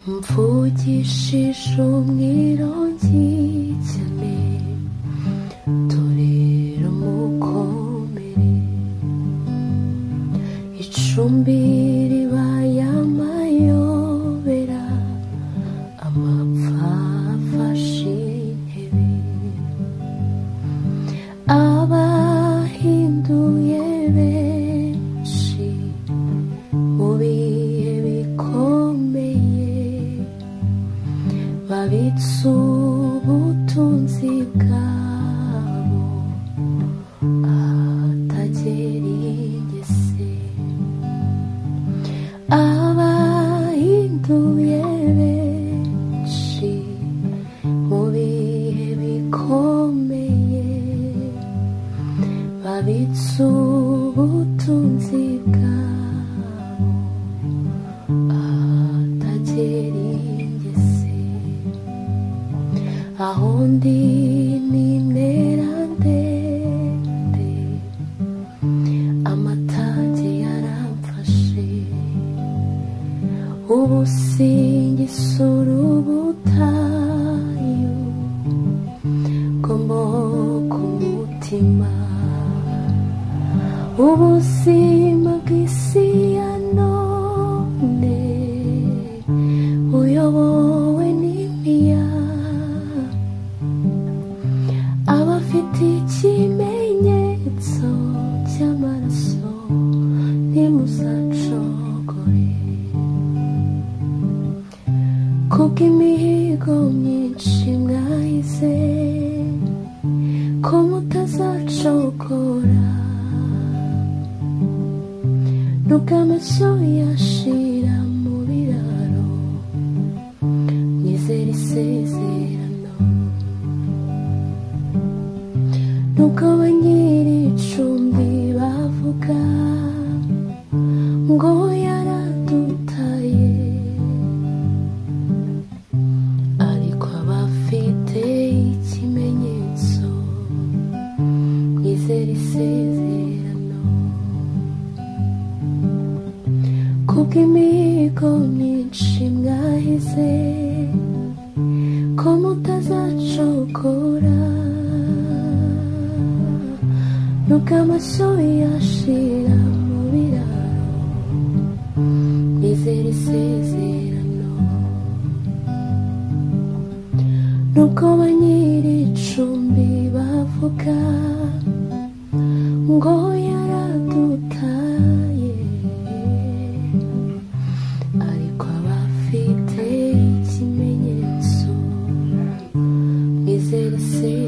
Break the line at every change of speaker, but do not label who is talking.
mvugishije umwirongi cyane torero mukomere icumbi ribaye amayobera amapfa afashe intebe abahinduye benshi mu bihe bikomeye babitse ubutunzi bwabo ahatagera ingese abahinduye benshi mu bihe bikomeye babitse ubutunzi bwabo ahatagera ingese aho ndi n'intera ndende amatage yaramfashe ubu singisura ubutayu ngo mboke umutima ubuzima bw'isi ya none buyobowe n'imiyaga abafite ikimenyetso cy'amaraso ntimuzacogore kubw'imihigo myinshi mwahize ko mutazacogora nubwo amaso yashira mu biraro mwizere isezerano nubwo ba nyir'icumbi bavuga ngo yaradutaye ariko abafite ikimenyetso mwizere isezerano kubw'imihigo myinshi mwahize ko mutazacogora nubwo amaso yashira mu biraro mwizere isezerano nubwo ba nyir'icumbi bavuga ngo yaradutaye ariko abafite ikimenyetso mwizere isezerano